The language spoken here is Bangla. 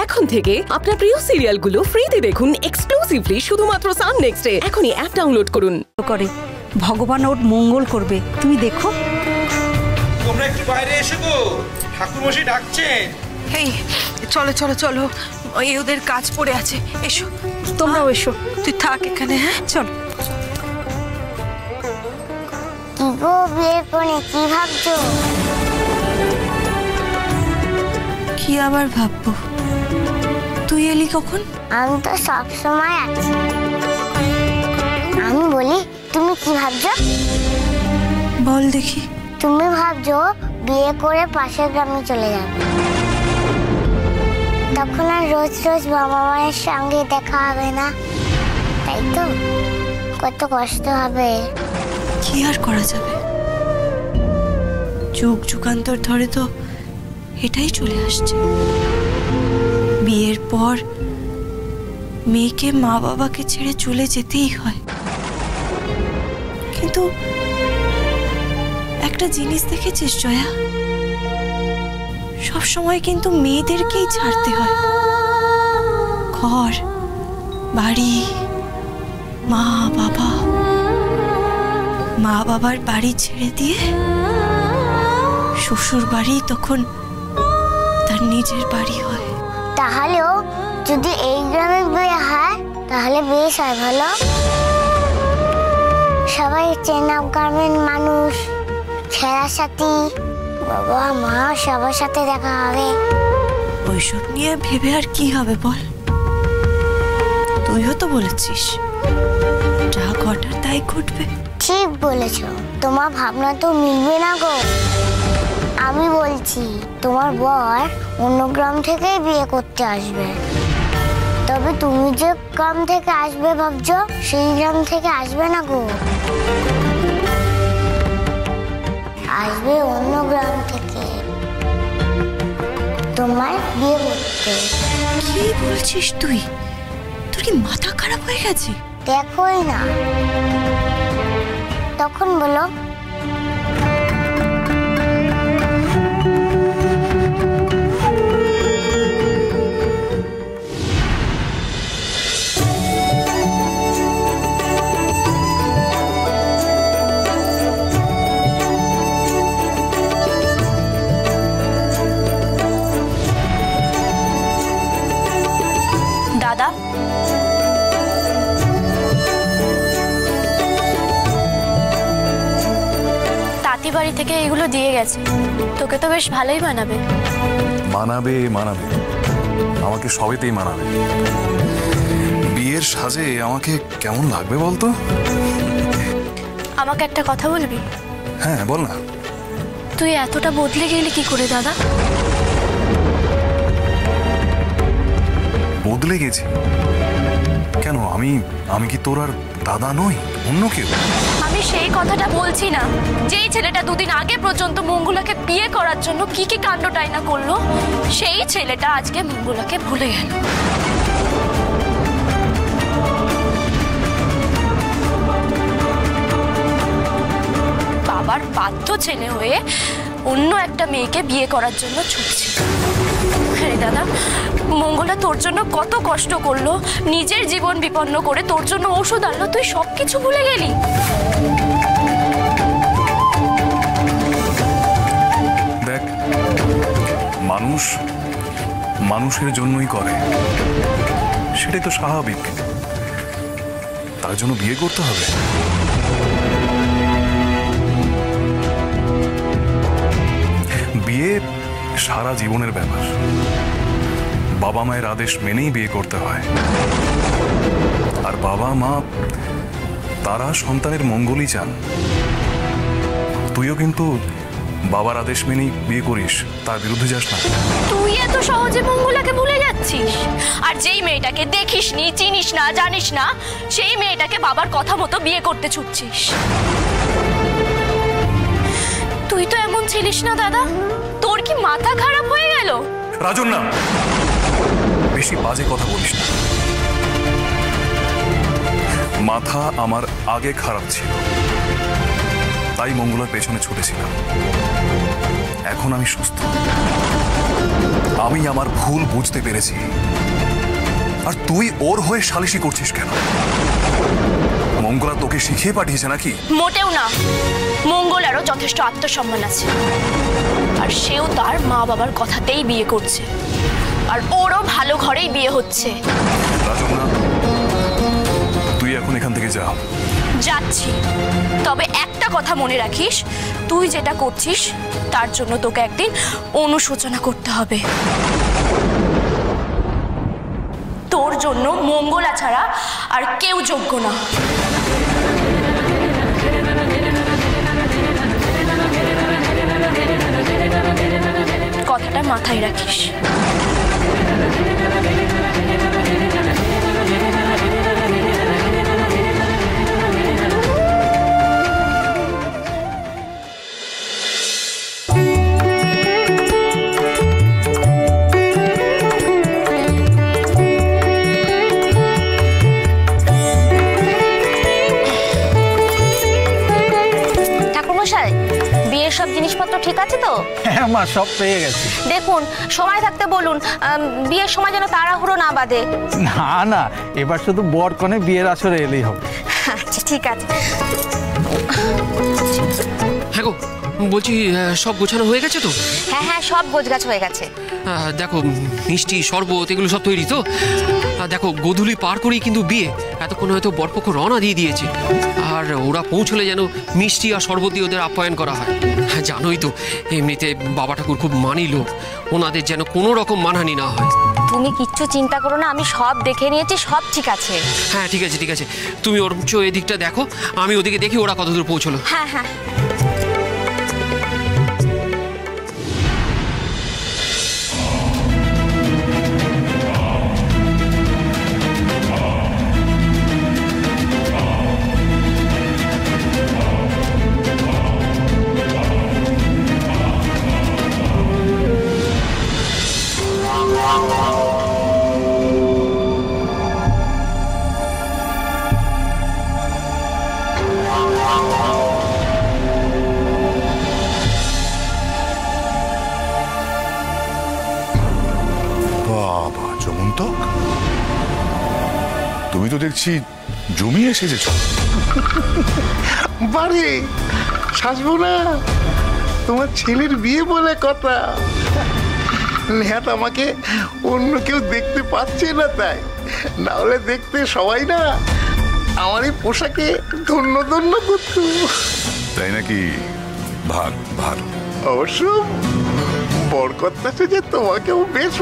এখন থেকে আপনার প্রিয় সিরিয়ালগুলো ফ্রিতে দেখুন এক্সক্লুসিভলি শুধুমাত্র সান নেক্সটে। এখনই অ্যাপ ডাউনলোড করুন। করে ভগবান ওর মঙ্গল করবে, তুমি দেখো। তোমরা একটু বাইরে এসো গো, ঠাকুরমশাই ডাকছেন। এই চলো চলো চলো, ওই ওদের কাজ পড়ে আছে, এসো তোমরাও এসো। তুই থাক এখানে। হ্যাঁ চল। কি গো বিয়ের পরে কি ভাবছো? কি আবার ভাববো? তুই এলি কখন? আমি তো সব সময় আছি। আমি বলি তুমি কি ভাবছো? বল দেখি। তুমি ভাবছো বিয়ে করে পাশের গ্রামে চলে যাবে, তখন আর রোজ রোজ বাবা মায়ের সঙ্গে দেখা হবে না, তাই তো? কত কষ্ট হবে। কি আর করা যাবে, যুগ যুগান্তর ধরে তো এটাই চলে আসছে। বিয়ের পর মেয়েকে মা বাবাকে ছেড়ে চলে যেতেই হয়। কিন্তু একটা জিনিস দেখেছিস জয়া, সব সময় কিন্তু মেয়েদেরকেই ছাড়তে হয়। ঘর বাড়ি, মা বাবার বাড়ি ছেড়ে দিয়ে শ্বশুর বাড়ি তখন তার নিজের বাড়ি হয়। তাহলেও যদি এই গ্রামে বিয়ে হয় তাহলে বেশ হয়, ভালো। সবাই চেনা গ্রামের মানুষ, ছেঁড়া সাথী, বাবা মা সবার সাথে দেখা হবে। ওইসব নিয়ে ভেবে আর কি হবে বল? তুইও তো বলেছিস যা ঘটার তাই ঘটবে। ঠিক বলেছ, তোমার ভাবনা তো মিলবে না গো। আমি বলছি তোমার বর অন্য গ্রাম থেকেই বিয়ে করতে আসবে, তবে তুমি যে গ্রাম থেকে আসবে ভাবছো সেই গ্রাম থেকে আসবে না গো, আসবে অন্য গ্রাম থেকে তোমার বিয়ে করতে। কি বলছিস তুই? তোর কি মাথা খারাপ হয়ে গেছে? দেখোই না, তখন বলো। দাদা, তাঁতি বাড়ি থেকে এগুলো দিয়ে গেছে, তোকে তো বেশ ভালোই মানাবে। মানাবে মানাবে, আমাকে সবেতেই মানাবে। বিয়ের সাজে আমাকে কেমন লাগবে বলতো? আমাকে একটা কথা বলবি? হ্যাঁ বল না। তুই এতটা বদলে গেলি কি করে দাদা? বদলে গেছি কেন? আমি কি তোর আর দাদা নই, অন্য কেউ? আমি সেই কথাটা বলছি না। যেই ছেলেটা দুদিন আগে পর্যন্ত মঙ্গলাকে বিয়ে করার জন্য কি কি কাণ্ডটাই না করলো, সেই ছেলেটা আজকে মঙ্গলাকে ভুলে গেল। বাবার বাধ্য ছেলে হয়ে অন্য একটা মেয়েকে বিয়ে করার জন্য ছুটছে। আরে দাদা, মঙ্গলা তোর জন্য কত কষ্ট করলো, নিজের জীবন বিপন্ন করে তোর জন্য ওষুধ আনলো, তুই সবকিছু ভুলে গেলি। দেখ, মানুষ মানুষের জন্যই করে, সেটাই তো স্বাভাবিক। তার জন্য বিয়ে করতে হবে? বিয়ে সারা জীবনের ব্যাপার। বাবা মায়ের আদেশ মেনেই বিয়ে করতে হয়, আর বাবা মা তারা সন্তানের মঙ্গলই চান। তুইও কিন্তু বাবার আদেশ মেনেই বিয়ে করিস, তার বিরুদ্ধে যাস না। তুই এত সহজে মঙ্গলাকে ভুলে যাচ্ছিস, আর যেই মেয়েটাকে দেখিসনি, চিনিস না, জানিস না, সেই মেয়েটাকে বাবার কথা মতো বিয়ে করতে ছুটছিস। তুই তো এমন ছিলিস না দাদা, তোর কি মাথা খারাপ হয়ে গেল? রাজন না, বেশি বাজে কথা বলিস না। মাথা আমার আগে খারাপ ছিল, তাই মঙ্গলার পেছনে ছুটেছিলাম। এখন আমি সুস্থ। আমি আমার ভুল বুঝতে পেরেছি। আর তুই ওর হয়ে সালিশি করছিস কেন? মঙ্গলা তোকে শিখিয়ে পাঠিয়েছে নাকি? মোটেও না, মঙ্গলারও যথেষ্ট আত্মসম্মান আছে, আর সেও তার মা বাবার কথাতেই বিয়ে করছে, আর ওরও ভালো ঘরেই বিয়ে হচ্ছে। রাজন্না, তুই এখন এখান থেকে যা। যাচ্ছি, তবে একটা কথা মনে রাখিস, তুই যেটা করছিস তার জন্য তোকে একদিন অনুশোচনা করতে হবে। তোর জন্য মঙ্গলা ছাড়া আর কেউ যোগ্য না। কথাটা মাথায় রাখিস। বিয়ের সব জিনিসপত্র ঠিক আছে তো? হ্যাঁ মা, সব পেয়ে গেছি। দেখুন, সময় থাকতে বলুন, বিয়ের সময় যেন তাড়াহুড়ো না বাঁধে। না না, এবার শুধু বর কনে বিয়ের আসরে এলেই হবে। আচ্ছা ঠিক আছে। হ্যাঁ গো, বলছি সব গোছানো হয়ে গেছে তো? হ্যাঁ হ্যাঁ, সব গোছগাছ হয়ে গেছে। দেখো, মিষ্টি শরবত এগুলো সব তৈরি তো? দেখো, গোধূলি পার করেই কিন্তু বিয়ে। এতক্ষণ হয়তো বরপক্ষ রওনা দিয়ে দিয়েছে, আর ওরা পৌঁছলে যেন মিষ্টি আর শরবত দিয়ে ওদের আপ্যায়ন করা হয়। জানোই তো, এমনিতে বাবা ঠাকুর খুব মানি লোক, ওনাদের যেন কোনো রকম মানহানি না হয়। তুমি কিচ্ছু চিন্তা করো না, আমি সব দেখে নিয়েছি, সব ঠিক আছে। হ্যাঁ ঠিক আছে ঠিক আছে, তুমি ওর এদিকটা দেখো, আমি ওদিকে দেখি ওরা কতদূর পৌঁছলো। হ্যাঁ হ্যাঁ। বাবা জমন্তক, তুমি তো দেখছি জমি এসেছ। বাড়ি সাজবো না, তোমার ছেলের বিয়ে বলে কথা। নেহাত আমাকে অন্য কেউ দেখতে পাচ্ছে না, তাই না হলে দেখতে সবাই না আমার এই পোশাকে ধন্য ধন্য করত। তাই নাকি? ভালো ভালো। অবশ্য বরকর্তা যে তোমাকেও বেশ